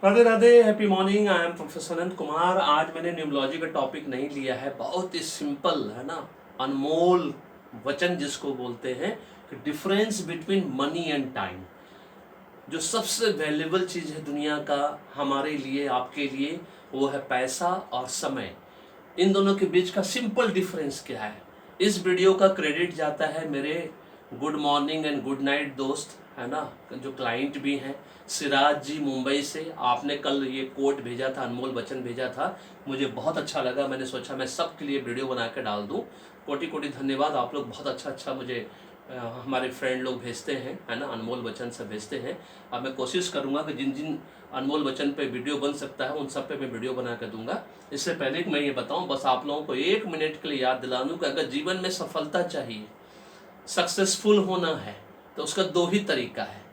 Radhe Radhe, happy morning. I am professor Anant Kumar. आज मैंने numerology का टॉपिक नहीं लिया है, बहुत ही सिंपल है ना, अनमोल वचन जिसको बोलते हैं कि difference between money and time. जो सबसे वैल्यूबल चीज़ है दुनिया का हमारे लिए, आपके लिए, वो है पैसा और समय। इन दोनों के बीच का सिंपल डिफरेंस क्या है? इस वीडियो का क्रेडिट जाता है मेरे good morning and good night दोस्त है ना, जो क्लाइंट भी हैं, सिराज जी मुंबई से। आपने कल ये कोट भेजा था, अनमोल वचन भेजा था, मुझे बहुत अच्छा लगा। मैंने सोचा मैं सबके लिए वीडियो बना के डाल दूं। कोटि कोटि धन्यवाद। आप लोग बहुत अच्छा मुझे हमारे फ्रेंड लोग भेजते हैं है ना, अनमोल वचन से भेजते हैं। अब मैं कोशिश करूंगा कि जिन जिन अनमोल वचन पे वीडियो बन सकता है उन सब पे मैं वीडियो बना कर दूंगा। इससे पहले कि मैं ये बताऊं, बस आप लोगों को 1 मिनट के लिए याद दिला दूं कि अगर जीवन में सफलता चाहिए, सक्सेसफुल होना है, तो उसका 2 ही तरीका है।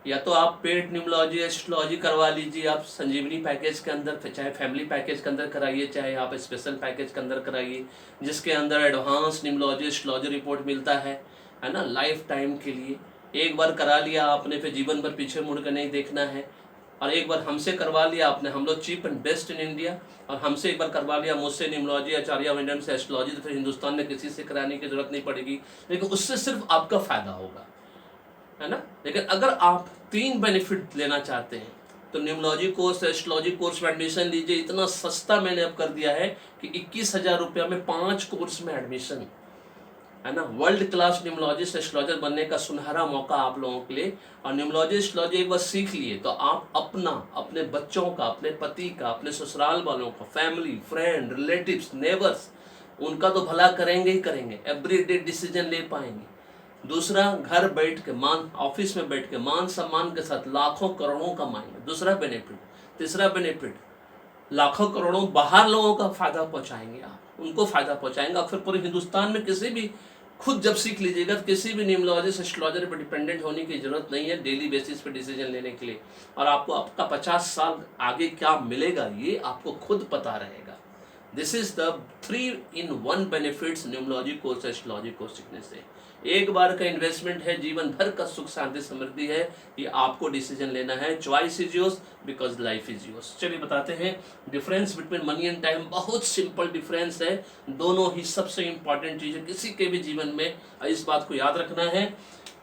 या तो आप पेड न्यूमरोलॉजी एस्ट्रोलॉजी करवा लीजिए, आप संजीवनी पैकेज के अंदर, चाहे फैमिली पैकेज के अंदर कराइए, चाहे आप स्पेशल पैकेज के अंदर कराइए, जिसके अंदर एडवांस न्यूमरोलॉजी एस्ट्रोलॉजी रिपोर्ट मिलता है ना, लाइफ टाइम के लिए। एक बार करा लिया आपने, फिर जीवन भर पीछे मुड़ कर नहीं देखना है। और एक बार हमसे करवा लिया आपने, हम लोग cheap and best in India, और हमसे एक बार करवा लिया मुझसे न्यूमरोलॉजी, आचार्य विंडम से एस्ट्रोलॉजी, तो फिर हिंदुस्तान में किसी से कराने की जरूरत नहीं पड़ेगी। लेकिन उससे सिर्फ आपका फायदा होगा, है ना। लेकिन अगर आप 3 बेनिफिट लेना चाहते हैं तो न्यूमरोलॉजी कोर्स, एस्ट्रोलॉजी कोर्स में एडमिशन लीजिए। इतना सस्ता मैंने अब कर दिया है कि 21,000 रुपया में 5 कोर्स में एडमिशन, है ना। वर्ल्ड क्लास न्यूमरोलॉजिस्ट एस्ट्रोलॉजर बनने का सुनहरा मौका आप लोगों के लिए। और न्यूमरोलॉजी एस्ट्रोलॉजी एक बार सीख लिए तो आप अपना, अपने बच्चों का, अपने पति का, अपने ससुराल वालों का, फैमिली, फ्रेंड, रिलेटिव्स, नेबर्स, उनका तो भला करेंगे ही करेंगे, एवरीडे डिसीजन ले पाएंगे। दूसरा, घर बैठ के, ऑफिस में बैठ के मान सम्मान के साथ लाखों करोड़ों कमाएंगे, दूसरा बेनिफिट। तीसरा बेनिफिट, लाखों करोड़ों बाहर लोगों का फायदा पहुंचाएंगे, आप उनको फायदा पहुंचाएंगे। और फिर पूरे हिंदुस्तान में किसी भी, खुद जब सीख लीजिएगा तो किसी भी न्यूमरोलॉजिस्ट एस्ट्रोलॉजर पर डिपेंडेंट होने की जरूरत नहीं है डेली बेसिस पे डिसीजन लेने के लिए। और आपको आपका 50 साल आगे क्या मिलेगा ये आपको खुद पता रहेगा। This is the 3-in-1 benefits numerology course, astrology course सीखने से। एक बार का इन्वेस्टमेंट है, जीवन भर का सुख शांति समृद्धि है। ये आपको डिसीजन लेना है। Choice is yours because life is yours. चलिए बताते हैं difference between money and time. बहुत सिंपल डिफरेंस है, दोनों ही सबसे इंपॉर्टेंट चीज है किसी के भी जीवन में। इस बात को याद रखना है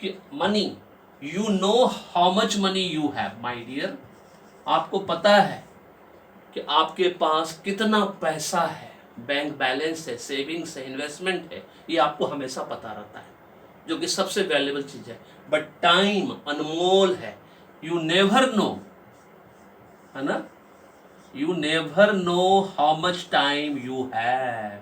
कि money, you know how much money you have my dear. आपको पता है कि आपके पास कितना पैसा है, बैंक बैलेंस है, सेविंग्स है, इन्वेस्टमेंट है, ये आपको हमेशा पता रहता है, जो कि सबसे वैल्यूबल चीज है। बट टाइम अनमोल है, यू नेवर नो, है ना, you never know how much time you have.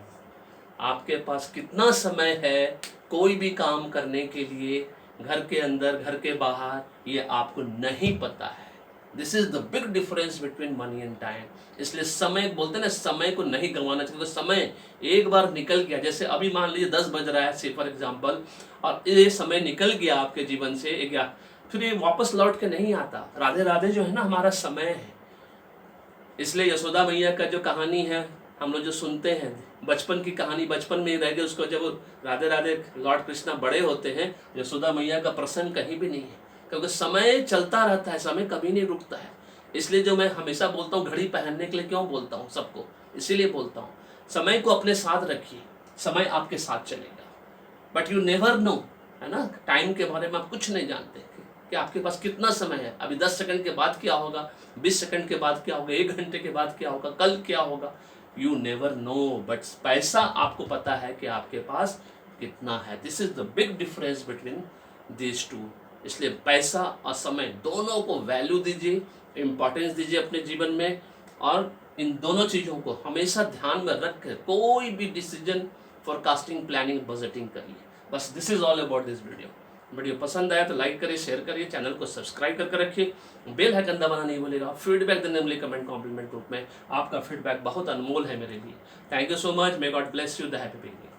आपके पास कितना समय है कोई भी काम करने के लिए, घर के अंदर, घर के बाहर, ये आपको नहीं पता है। This is the big difference between money and time. इसलिए समय बोलते हैं ना, समय को नहीं गंवाना चाहिए। तो समय एक बार निकल गया, जैसे अभी मान लीजिए 10 बज रहा है से फॉर एग्जाम्पल, और ये समय निकल गया आपके जीवन से गया, फिर ये वापस लौट के नहीं आता। राधे राधे जो है ना, हमारा समय है। इसलिए यशोदा मैया का जो कहानी है हम लोग जो सुनते हैं, बचपन की कहानी, बचपन में ही रह गए, उसको जब राधे राधे लॉर्ड कृष्णा बड़े होते हैं, यशोदा मैया का प्रसंग कहीं भी नहीं है, क्योंकि समय चलता रहता है, समय कभी नहीं रुकता है। इसलिए जो मैं हमेशा बोलता हूँ, घड़ी पहनने के लिए क्यों बोलता हूँ सबको, इसीलिए बोलता हूँ समय को अपने साथ रखिए, समय आपके साथ चलेगा। बट यू नेवर नो, है ना, टाइम के बारे में आप कुछ नहीं जानते कि आपके पास कितना समय है। अभी 10 सेकंड के बाद क्या होगा, 20 सेकंड के बाद क्या होगा, 1 घंटे के बाद क्या होगा, कल क्या होगा, यू नेवर नो। बट पैसा आपको पता है कि आपके पास कितना है। This is the big difference between this two. इसलिए पैसा और समय दोनों को वैल्यू दीजिए, इंपॉर्टेंस दीजिए अपने जीवन में, और इन दोनों चीज़ों को हमेशा ध्यान में रख कर कोई भी डिसीजन, फोरकास्टिंग, प्लानिंग, बजटिंग करिए। बस this is all about this video. Video पसंद आया तो लाइक करिए, शेयर करिए, चैनल को सब्सक्राइब करके रखिए, बेल आइकन दबाना नहीं भूलिएगा। फीडबैक देने के लिए कमेंट कॉम्प्लीमेंट ग्रुप में, आपका फीडबैक बहुत अनमोल है मेरे लिए। Thank you so much, may God bless you, the happy beginning.